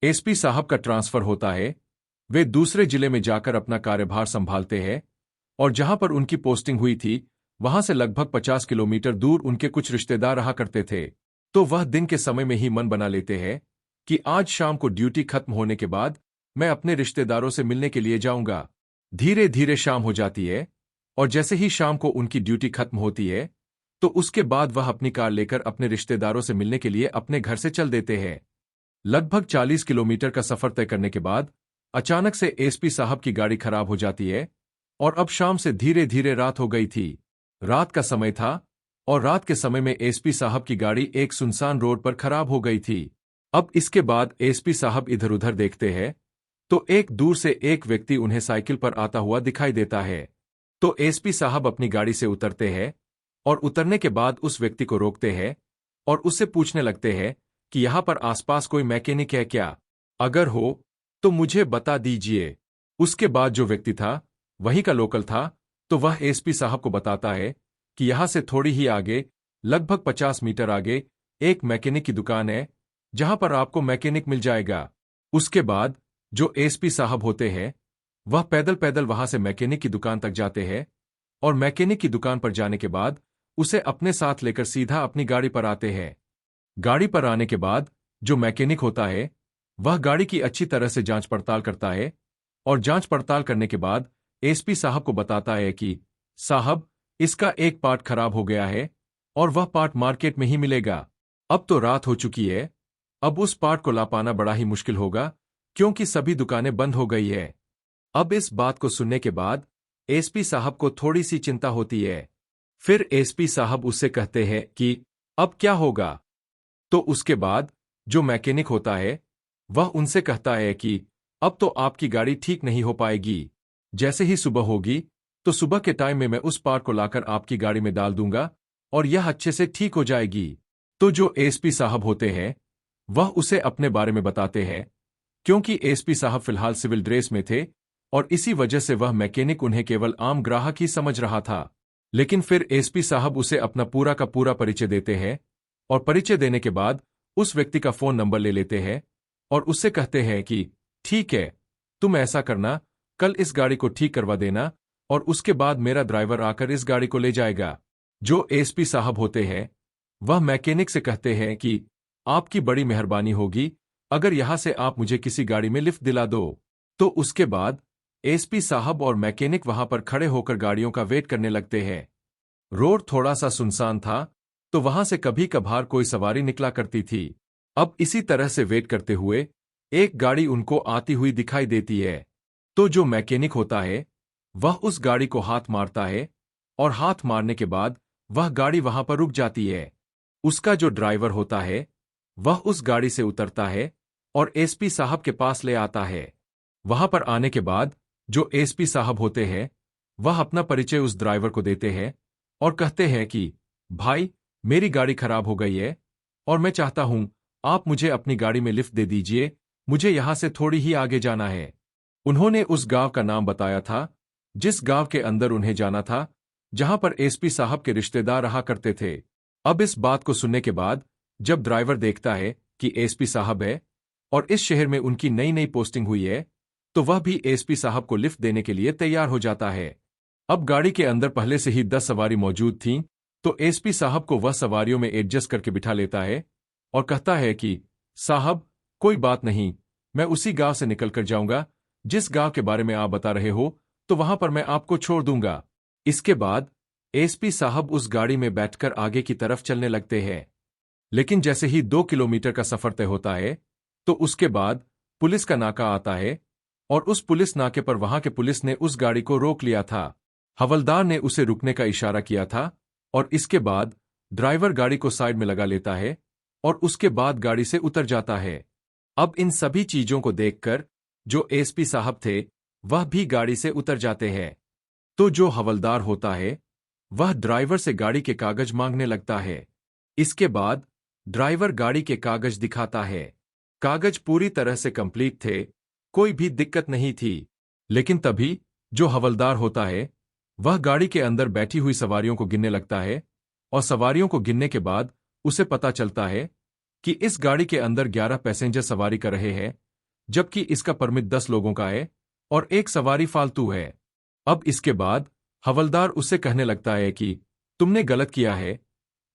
SP साहब का transfer होता है। वे दूसरे जिले में जाकर अपना कार्यभार संभालते हैं और जहां पर उनकी पोस्टिंग हुई थी वहां से लगभग 50 किलोमीटर दूर उनके कुछ रिश्तेदार रहा करते थे। तो वह दिन के समय में ही मन बना लेते हैं कि आज शाम को ड्यूटी खत्म होने के बाद मैं अपने रिश्तेदारों से मिलने के लिए जाऊंगा। धीरे धीरे शाम हो जाती है और जैसे ही शाम को उनकी ड्यूटी खत्म होती है तो उसके बाद वह अपनी कार लेकर अपने रिश्तेदारों से मिलने के लिए अपने घर से चल देते हैं। लगभग 40 किलोमीटर का सफर तय करने के बाद अचानक से एसपी साहब की गाड़ी खराब हो जाती है और अब शाम से धीरे धीरे रात हो गई थी। रात का समय था और रात के समय में एसपी साहब की गाड़ी एक सुनसान रोड पर खराब हो गई थी। अब इसके बाद एसपी साहब इधर उधर देखते हैं तो एक दूर से एक व्यक्ति उन्हें साइकिल पर आता हुआ दिखाई देता है। तो एसपी साहब अपनी गाड़ी से उतरते हैं और उतरने के बाद उस व्यक्ति को रोकते हैं और उससे पूछने लगते हैं कि यहां पर आसपास कोई मैकेनिक है क्या? अगर हो तो मुझे बता दीजिए। उसके बाद जो व्यक्ति था वहीं का लोकल था, तो वह एसपी साहब को बताता है कि यहां से थोड़ी ही आगे, लगभग 50 मीटर आगे एक मैकेनिक की दुकान है जहां पर आपको मैकेनिक मिल जाएगा। उसके बाद जो एसपी साहब होते हैं वह पैदल पैदल वहां से मैकेनिक की दुकान तक जाते हैं और मैकेनिक की दुकान पर जाने के बाद उसे अपने साथ लेकर सीधा अपनी गाड़ी पर आते हैं। गाड़ी पर आने के बाद जो मैकेनिक होता है वह गाड़ी की अच्छी तरह से जांच पड़ताल करता है और जांच पड़ताल करने के बाद एसपी साहब को बताता है कि साहब, इसका एक पार्ट खराब हो गया है और वह पार्ट मार्केट में ही मिलेगा। अब तो रात हो चुकी है, अब उस पार्ट को ला पाना बड़ा ही मुश्किल होगा क्योंकि सभी दुकानें बंद हो गई है। अब इस बात को सुनने के बाद एसपी साहब को थोड़ी सी चिंता होती है। फिर एसपी साहब उससे कहते हैं कि अब क्या होगा? तो उसके बाद जो मैकेनिक होता है वह उनसे कहता है कि अब तो आपकी गाड़ी ठीक नहीं हो पाएगी। जैसे ही सुबह होगी तो सुबह के टाइम में मैं उस पार्ट को लाकर आपकी गाड़ी में डाल दूंगा और यह अच्छे से ठीक हो जाएगी। तो जो एसपी साहब होते हैं वह उसे अपने बारे में बताते हैं क्योंकि एसपी साहब फिलहाल सिविल ड्रेस में थे और इसी वजह से वह मैकेनिक उन्हें केवल आम ग्राहक ही समझ रहा था। लेकिन फिर एसपी साहब उसे अपना पूरा का पूरा परिचय देते हैं और परिचय देने के बाद उस व्यक्ति का फोन नंबर ले लेते हैं और उससे कहते हैं कि ठीक है, तुम ऐसा करना, कल इस गाड़ी को ठीक करवा देना और उसके बाद मेरा ड्राइवर आकर इस गाड़ी को ले जाएगा। जो एसपी साहब होते हैं वह मैकेनिक से कहते हैं कि आपकी बड़ी मेहरबानी होगी अगर यहां से आप मुझे किसी गाड़ी में लिफ्ट दिला दो। तो उसके बाद एसपी साहब और मैकेनिक वहां पर खड़े होकर गाड़ियों का वेट करने लगते हैं। रोड थोड़ा सा सुनसान था तो वहां से कभी कभार कोई सवारी निकला करती थी। अब इसी तरह से वेट करते हुए एक गाड़ी उनको आती हुई दिखाई देती है। तो जो मैकेनिक होता है वह उस गाड़ी को हाथ मारता है और हाथ मारने के बाद वह गाड़ी वहां पर रुक जाती है। उसका जो ड्राइवर होता है वह उस गाड़ी से उतरता है और एसपी साहब के पास ले आता है। वहां पर आने के बाद जो एसपी साहब होते हैं वह अपना परिचय उस ड्राइवर को देते हैं और कहते हैं कि भाई, मेरी गाड़ी खराब हो गई है और मैं चाहता हूं आप मुझे अपनी गाड़ी में लिफ्ट दे दीजिए, मुझे यहां से थोड़ी ही आगे जाना है। उन्होंने उस गांव का नाम बताया था जिस गांव के अंदर उन्हें जाना था, जहां पर एसपी साहब के रिश्तेदार रहा करते थे। अब इस बात को सुनने के बाद जब ड्राइवर देखता है कि एसपी साहब है और इस शहर में उनकी नई नई पोस्टिंग हुई है तो वह भी एसपी साहब को लिफ्ट देने के लिए तैयार हो जाता है। अब गाड़ी के अंदर पहले से ही 10 सवारी मौजूद थीं, तो एसपी साहब को वह सवारियों में एडजस्ट करके बिठा लेता है और कहता है कि साहब, कोई बात नहीं, मैं उसी गांव से निकल कर जाऊंगा जिस गांव के बारे में आप बता रहे हो, तो वहां पर मैं आपको छोड़ दूंगा। इसके बाद एसपी साहब उस गाड़ी में बैठकर आगे की तरफ चलने लगते हैं। लेकिन जैसे ही 2 किलोमीटर का सफर तय होता है तो उसके बाद पुलिस का नाका आता है और उस पुलिस नाके पर वहां के पुलिस ने उस गाड़ी को रोक लिया था। हवलदार ने उसे रुकने का इशारा किया था और इसके बाद ड्राइवर गाड़ी को साइड में लगा लेता है और उसके बाद गाड़ी से उतर जाता है। अब इन सभी चीजों को देखकर जो एसपी साहब थे वह भी गाड़ी से उतर जाते हैं। तो जो हवलदार होता है वह ड्राइवर से गाड़ी के कागज मांगने लगता है। इसके बाद ड्राइवर गाड़ी के कागज दिखाता है। कागज पूरी तरह से कंप्लीट थे, कोई भी दिक्कत नहीं थी। लेकिन तभी जो हवलदार होता है वह गाड़ी के अंदर बैठी हुई सवारियों को गिनने लगता है और सवारियों को गिनने के बाद उसे पता चलता है कि इस गाड़ी के अंदर 11 पैसेंजर सवारी कर रहे हैं जबकि इसका परमिट 10 लोगों का है और एक सवारी फालतू है। अब इसके बाद हवलदार उससे कहने लगता है कि तुमने गलत किया है।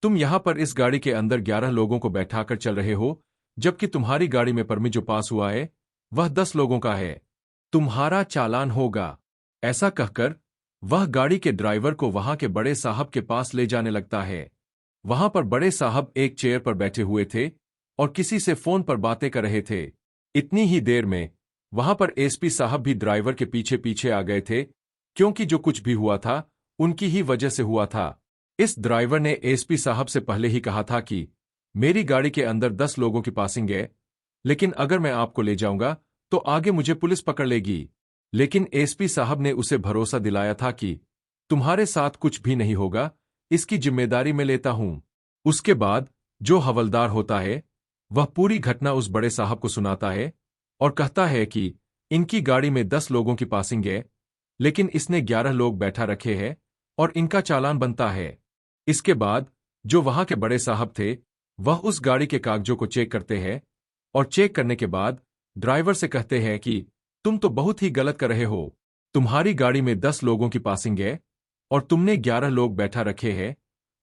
तुम यहां पर इस गाड़ी के अंदर 11 लोगों को बैठाकर चल रहे हो, जबकि तुम्हारी गाड़ी में परमिट जो पास हुआ है वह 10 लोगों का है। तुम्हारा चालान होगा। ऐसा कहकर वह गाड़ी के ड्राइवर को वहां के बड़े साहब के पास ले जाने लगता है। वहां पर बड़े साहब एक चेयर पर बैठे हुए थे और किसी से फोन पर बातें कर रहे थे। इतनी ही देर में वहां पर एसपी साहब भी ड्राइवर के पीछे पीछे आ गए थे, क्योंकि जो कुछ भी हुआ था उनकी ही वजह से हुआ था। इस ड्राइवर ने एसपी साहब से पहले ही कहा था कि मेरी गाड़ी के अंदर 10 लोगों की पासिंग है, लेकिन अगर मैं आपको ले जाऊंगा तो आगे मुझे पुलिस पकड़ लेगी। लेकिन एसपी साहब ने उसे भरोसा दिलाया था कि तुम्हारे साथ कुछ भी नहीं होगा, इसकी जिम्मेदारी मैं लेता हूं। उसके बाद जो हवलदार होता है वह पूरी घटना उस बड़े साहब को सुनाता है और कहता है कि इनकी गाड़ी में 10 लोगों की पासिंग है, लेकिन इसने 11 लोग बैठा रखे हैं और इनका चालान बनता है। इसके बाद जो वहां के बड़े साहब थे वह उस गाड़ी के कागजों को चेक करते हैं और चेक करने के बाद ड्राइवर से कहते हैं कि तुम तो बहुत ही गलत कर रहे हो। तुम्हारी गाड़ी में 10 लोगों की पासिंग है और तुमने 11 लोग बैठा रखे हैं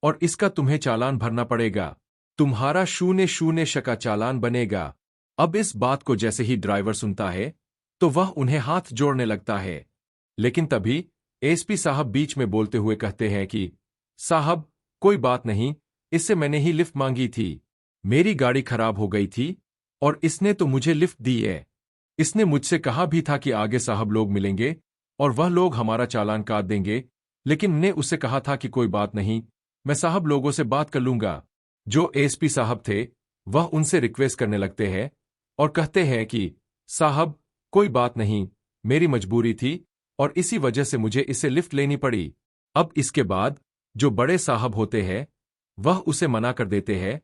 और इसका तुम्हें चालान भरना पड़ेगा। तुम्हारा 0-0 का चालान बनेगा। अब इस बात को जैसे ही ड्राइवर सुनता है तो वह उन्हें हाथ जोड़ने लगता है। लेकिन तभी एसपी साहब बीच में बोलते हुए कहते हैं कि साहब, कोई बात नहीं, इससे मैंने ही लिफ्ट मांगी थी। मेरी गाड़ी खराब हो गई थी और इसने तो मुझे लिफ्ट दी है। इसने मुझसे कहा भी था कि आगे साहब लोग मिलेंगे और वह लोग हमारा चालान काट देंगे, लेकिन मैंने उससे कहा था कि कोई बात नहीं, मैं साहब लोगों से बात कर लूंगा। जो एसपी साहब थे वह उनसे रिक्वेस्ट करने लगते हैं और कहते हैं कि साहब, कोई बात नहीं, मेरी मजबूरी थी और इसी वजह से मुझे इसे लिफ्ट लेनी पड़ी। अब इसके बाद जो बड़े साहब होते हैं वह उसे मना कर देते हैं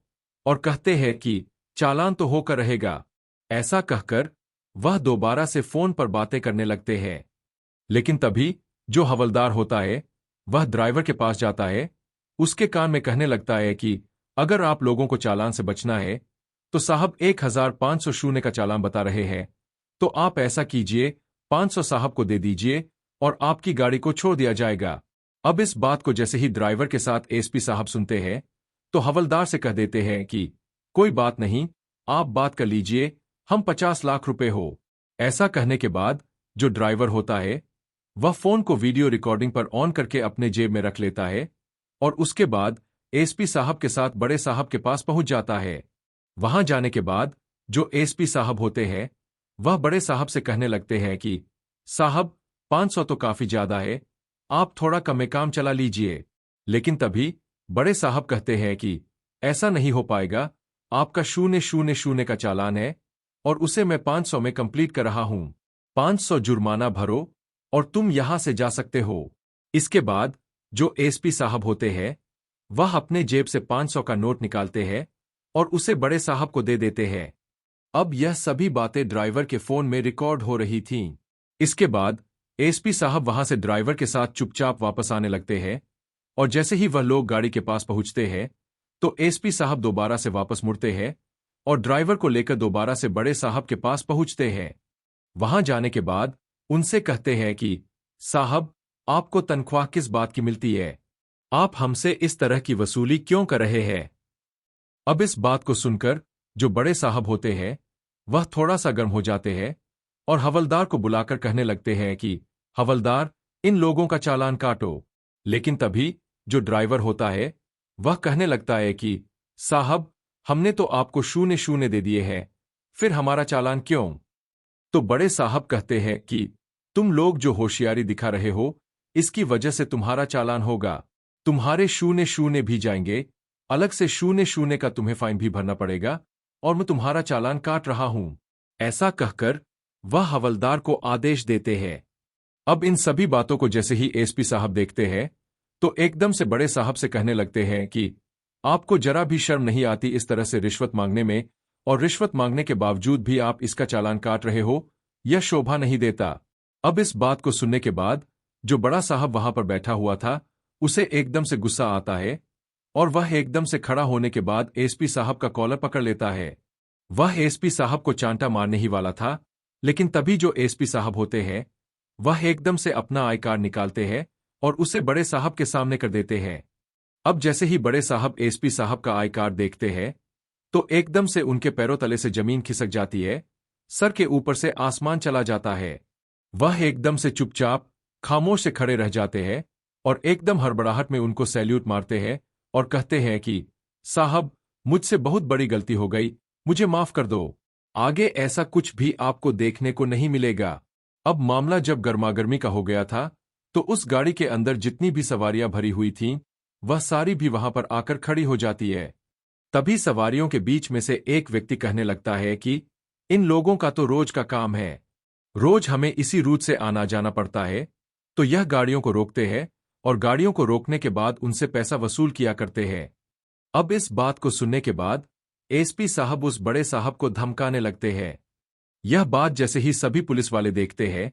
और कहते हैं कि चालान तो होकर रहेगा। ऐसा कहकर वह दोबारा से फोन पर बातें करने लगते हैं। लेकिन तभी जो हवलदार होता है वह ड्राइवर के पास जाता है, उसके कान में कहने लगता है कि अगर आप लोगों को चालान से बचना है तो साहब 1500 का चालान बता रहे हैं, तो आप ऐसा कीजिए, 500 साहब को दे दीजिए और आपकी गाड़ी को छोड़ दिया जाएगा। अब इस बात को जैसे ही ड्राइवर के साथ एसपी साहब सुनते हैं तो हवलदार से कह देते हैं कि कोई बात नहीं, आप बात कर लीजिए, हम 50 लाख रुपए हो। ऐसा कहने के बाद जो ड्राइवर होता है वह फोन को वीडियो रिकॉर्डिंग पर ऑन करके अपने जेब में रख लेता है और उसके बाद एसपी साहब के साथ बड़े साहब के पास पहुंच जाता है। वहां जाने के बाद जो एसपी साहब होते हैं वह बड़े साहब से कहने लगते हैं कि साहब, 500 तो काफी ज्यादा है, आप थोड़ा कम में काम चला लीजिए। लेकिन तभी बड़े साहब कहते हैं कि ऐसा नहीं हो पाएगा, आपका 0-0 का चालान है और उसे मैं 500 में कंप्लीट कर रहा हूं। 500 जुर्माना भरो और तुम यहां से जा सकते हो। इसके बाद जो एसपी साहब होते हैं वह अपने जेब से 500 का नोट निकालते हैं और उसे बड़े साहब को दे देते हैं। अब यह सभी बातें ड्राइवर के फोन में रिकॉर्ड हो रही थीं। इसके बाद एसपी साहब वहां से ड्राइवर के साथ चुपचाप वापस आने लगते हैं और जैसे ही वह लोग गाड़ी के पास पहुंचते हैं तो एसपी साहब दोबारा से वापस मुड़ते हैं और ड्राइवर को लेकर दोबारा से बड़े साहब के पास पहुंचते हैं। वहां जाने के बाद उनसे कहते हैं कि साहब, आपको तनख्वाह किस बात की मिलती है? आप हमसे इस तरह की वसूली क्यों कर रहे हैं? अब इस बात को सुनकर जो बड़े साहब होते हैं वह थोड़ा सा गर्म हो जाते हैं और हवलदार को बुलाकर कहने लगते हैं कि हवलदार, इन लोगों का चालान काटो। लेकिन तभी जो ड्राइवर होता है वह कहने लगता है कि साहब, हमने तो आपको 0-0 दे दिए हैं, फिर हमारा चालान क्यों? तो बड़े साहब कहते हैं कि तुम लोग जो होशियारी दिखा रहे हो इसकी वजह से तुम्हारा चालान होगा। तुम्हारे 0-0 भी जाएंगे, अलग से 0-0 का तुम्हें फाइन भी भरना पड़ेगा और मैं तुम्हारा चालान काट रहा हूं। ऐसा कहकर वह हवलदार को आदेश देते हैं। अब इन सभी बातों को जैसे ही एसपी साहब देखते हैं तो एकदम से बड़े साहब से कहने लगते हैं कि आपको जरा भी शर्म नहीं आती इस तरह से रिश्वत मांगने में, और रिश्वत मांगने के बावजूद भी आप इसका चालान काट रहे हो, यह शोभा नहीं देता। अब इस बात को सुनने के बाद जो बड़ा साहब वहां पर बैठा हुआ था उसे एकदम से गुस्सा आता है और वह एकदम से खड़ा होने के बाद एसपी साहब का कॉलर पकड़ लेता है। वह एसपी साहब को चांटा मारने ही वाला था लेकिन तभी जो एसपी साहब होते हैं वह एकदम से अपना आई कार्ड निकालते हैं और उसे बड़े साहब के सामने कर देते हैं। अब जैसे ही बड़े साहब एसपी साहब का आई कार्ड देखते हैं तो एकदम से उनके पैरों तले से जमीन खिसक जाती है, सर के ऊपर से आसमान चला जाता है। वह एकदम से चुपचाप खामोश से खड़े रह जाते हैं और एकदम हड़बड़ाहट में उनको सैल्यूट मारते हैं और कहते हैं कि साहब, मुझसे बहुत बड़ी गलती हो गई, मुझे माफ कर दो। आगे ऐसा कुछ भी आपको देखने को नहीं मिलेगा। अब मामला जब गर्मागर्मी का हो गया था तो उस गाड़ी के अंदर जितनी भी सवारियां भरी हुई थीं वह सारी भी वहां पर आकर खड़ी हो जाती है। तभी सवारियों के बीच में से एक व्यक्ति कहने लगता है कि इन लोगों का तो रोज का काम है, रोज हमें इसी रूट से आना जाना पड़ता है, तो यह गाड़ियों को रोकते हैं और गाड़ियों को रोकने के बाद उनसे पैसा वसूल किया करते हैं। अब इस बात को सुनने के बाद एसपी साहब उस बड़े साहब को धमकाने लगते हैं। यह बात जैसे ही सभी पुलिस वाले देखते हैं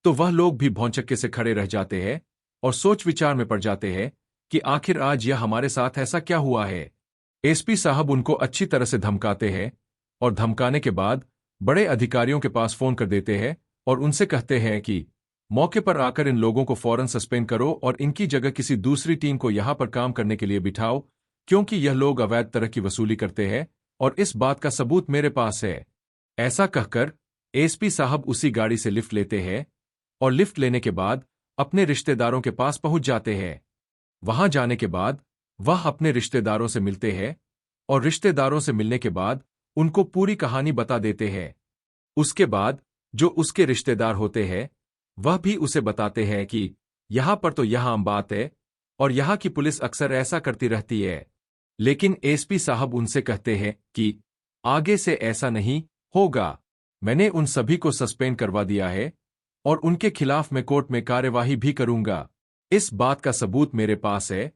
तो वह लोग भी भौंचक्के से खड़े रह जाते हैं और सोच विचार में पड़ जाते हैं कि आखिर आज यह हमारे साथ ऐसा क्या हुआ है। एसपी साहब उनको अच्छी तरह से धमकाते हैं और धमकाने के बाद बड़े अधिकारियों के पास फोन कर देते हैं और उनसे कहते हैं कि मौके पर आकर इन लोगों को फौरन सस्पेंड करो और इनकी जगह किसी दूसरी टीम को यहां पर काम करने के लिए बिठाओ, क्योंकि यह लोग अवैध तरह की वसूली करते हैं और इस बात का सबूत मेरे पास है। ऐसा कहकर एसपी साहब उसी गाड़ी से लिफ्ट लेते हैं और लिफ्ट लेने के बाद अपने रिश्तेदारों के पास पहुंच जाते हैं। वहां जाने के बाद वह अपने रिश्तेदारों से मिलते हैं और रिश्तेदारों से मिलने के बाद उनको पूरी कहानी बता देते हैं। उसके बाद जो उसके रिश्तेदार होते हैं वह भी उसे बताते हैं कि यहां पर तो यह आम बात है और यहां की पुलिस अक्सर ऐसा करती रहती है। लेकिन एसपी साहब उनसे कहते हैं कि आगे से ऐसा नहीं होगा। मैंने उन सभी को सस्पेंड करवा दिया है और उनके खिलाफ मैं कोर्ट में कार्यवाही भी करूंगा। इस बात का सबूत मेरे पास है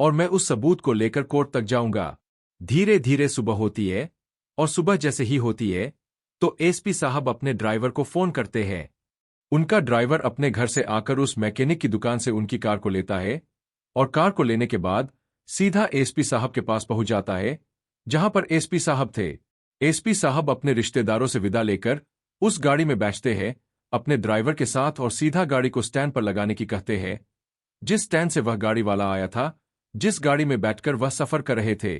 और मैं उस सबूत को लेकर कोर्ट तक जाऊंगा। धीरे धीरे सुबह होती है और सुबह जैसे ही होती है तो एसपी साहब अपने ड्राइवर को फोन करते हैं। उनका ड्राइवर अपने घर से आकर उस मैकेनिक की दुकान से उनकी कार को लेता है और कार को लेने के बाद सीधा एसपी साहब के पास पहुंच जाता है जहां पर एसपी साहब थे। एसपी साहब अपने रिश्तेदारों से विदा लेकर उस गाड़ी में बैठते हैं अपने ड्राइवर के साथ और सीधा गाड़ी को स्टैंड पर लगाने की कहते हैं, जिस स्टैंड से वह गाड़ी वाला आया था, जिस गाड़ी में बैठकर वह सफर कर रहे थे।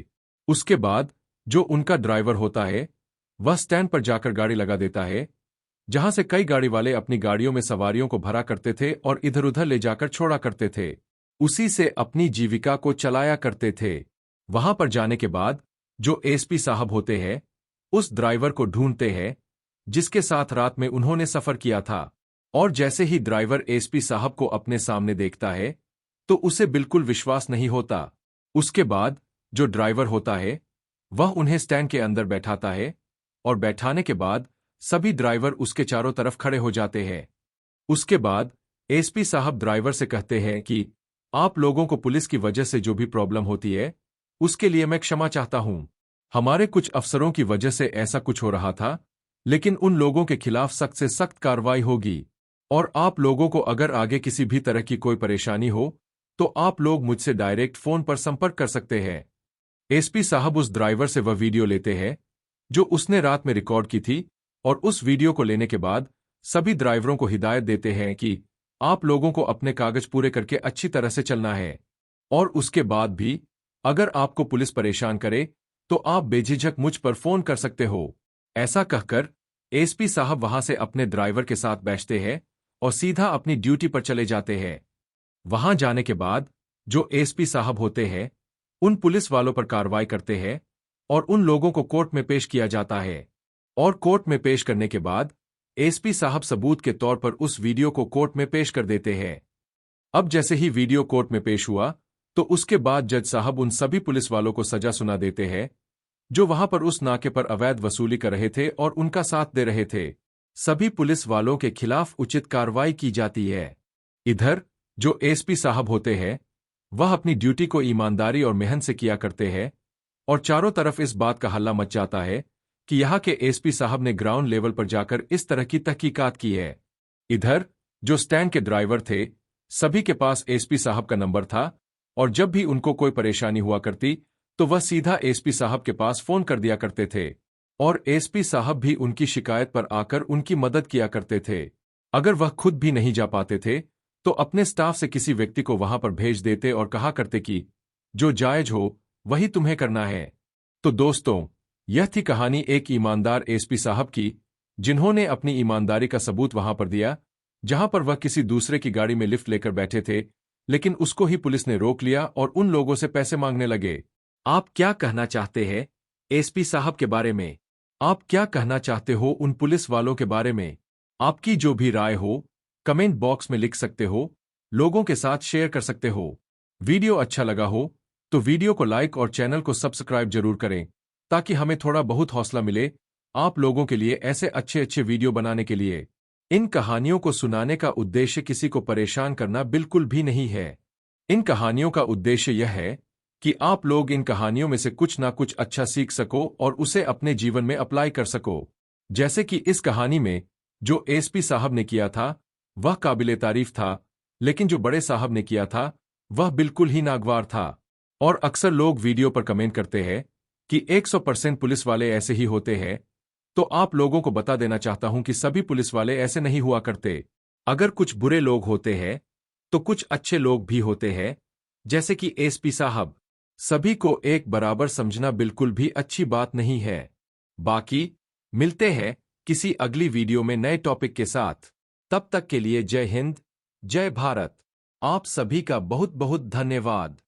उसके बाद जो उनका ड्राइवर होता है वह स्टैंड पर जाकर गाड़ी लगा देता है जहां से कई गाड़ी वाले अपनी गाड़ियों में सवारियों को भरा करते थे और इधर उधर ले जाकर छोड़ा करते थे। उसी से अपनी जीविका को चलाया करते थे। वहां पर जाने के बाद जो एसपी साहब होते हैं उस ड्राइवर को ढूंढते हैं जिसके साथ रात में उन्होंने सफर किया था, और जैसे ही ड्राइवर एसपी साहब को अपने सामने देखता है तो उसे बिल्कुल विश्वास नहीं होता। उसके बाद जो ड्राइवर होता है वह उन्हें स्टैंड के अंदर बैठाता है और बैठाने के बाद सभी ड्राइवर उसके चारों तरफ खड़े हो जाते हैं। उसके बाद एसपी साहब ड्राइवर से कहते हैं कि आप लोगों को पुलिस की वजह से जो भी प्रॉब्लम होती है उसके लिए मैं क्षमा चाहता हूं। हमारे कुछ अफसरों की वजह से ऐसा कुछ हो रहा था, लेकिन उन लोगों के खिलाफ सख्त से सख्त कार्रवाई होगी और आप लोगों को अगर आगे किसी भी तरह की कोई परेशानी हो तो आप लोग मुझसे डायरेक्ट फोन पर संपर्क कर सकते हैं। एसपी साहब उस ड्राइवर से वह वीडियो लेते हैं जो उसने रात में रिकॉर्ड की थी और उस वीडियो को लेने के बाद सभी ड्राइवरों को हिदायत देते हैं कि आप लोगों को अपने कागज पूरे करके अच्छी तरह से चलना है और उसके बाद भी अगर आपको पुलिस परेशान करे तो आप बेझिझक मुझ पर फोन कर सकते हो। ऐसा कहकर एसपी साहब वहां से अपने ड्राइवर के साथ बैठते हैं और सीधा अपनी ड्यूटी पर चले जाते हैं। वहां जाने के बाद जो एसपी साहब होते हैं उन पुलिस वालों पर कार्रवाई करते हैं और उन लोगों को कोर्ट में पेश किया जाता है और कोर्ट में पेश करने के बाद एसपी साहब सबूत के तौर पर उस वीडियो को कोर्ट में पेश कर देते हैं। अब जैसे ही वीडियो कोर्ट में पेश हुआ तो उसके बाद जज साहब उन सभी पुलिस वालों को सजा सुना देते हैं जो वहां पर उस नाके पर अवैध वसूली कर रहे थे और उनका साथ दे रहे थे। सभी पुलिस वालों के खिलाफ उचित कार्रवाई की जाती है। इधर जो एसपी साहब होते हैं वह अपनी ड्यूटी को ईमानदारी और मेहनत से किया करते हैं और चारों तरफ इस बात का हल्ला मच जाता है कि यहाँ के एसपी साहब ने ग्राउंड लेवल पर जाकर इस तरह की तहकीकात की है। इधर जो स्टैंड के ड्राइवर थे सभी के पास एसपी साहब का नंबर था और जब भी उनको कोई परेशानी हुआ करती तो वह सीधा एसपी साहब के पास फोन कर दिया करते थे और एसपी साहब भी उनकी शिकायत पर आकर उनकी मदद किया करते थे। अगर वह खुद भी नहीं जा पाते थे तो अपने स्टाफ से किसी व्यक्ति को वहां पर भेज देते और कहा करते कि जो जायज हो वही तुम्हें करना है। तो दोस्तों, यह थी कहानी एक ईमानदार एसपी साहब की, जिन्होंने अपनी ईमानदारी का सबूत वहां पर दिया जहां पर वह किसी दूसरे की गाड़ी में लिफ्ट लेकर बैठे थे, लेकिन उसको ही पुलिस ने रोक लिया और उन लोगों से पैसे मांगने लगे। आप क्या कहना चाहते हैं एसपी साहब के बारे में? आप क्या कहना चाहते हो उन पुलिस वालों के बारे में? आपकी जो भी राय हो कमेंट बॉक्स में लिख सकते हो, लोगों के साथ शेयर कर सकते हो। वीडियो अच्छा लगा हो तो वीडियो को लाइक और चैनल को सब्सक्राइब जरूर करें, ताकि हमें थोड़ा बहुत हौसला मिले आप लोगों के लिए ऐसे अच्छे अच्छे वीडियो बनाने के लिए। इन कहानियों को सुनाने का उद्देश्य किसी को परेशान करना बिल्कुल भी नहीं है। इन कहानियों का उद्देश्य यह है कि आप लोग इन कहानियों में से कुछ ना कुछ अच्छा सीख सको और उसे अपने जीवन में अप्लाई कर सको। जैसे कि इस कहानी में जो एसपी साहब ने किया था वह काबिले तारीफ था, लेकिन जो बड़े साहब ने किया था वह बिल्कुल ही नागवार था। और अक्सर लोग वीडियो पर कमेंट करते हैं कि 100% पुलिस वाले ऐसे ही होते हैं, तो आप लोगों को बता देना चाहता हूं कि सभी पुलिस वाले ऐसे नहीं हुआ करते। अगर कुछ बुरे लोग होते हैं तो कुछ अच्छे लोग भी होते हैं, जैसे कि एसपी साहब। सभी को एक बराबर समझना बिल्कुल भी अच्छी बात नहीं है। बाकी मिलते हैं किसी अगली वीडियो में नए टॉपिक के साथ। तब तक के लिए जय हिंद, जय भारत। आप सभी का बहुत बहुत धन्यवाद।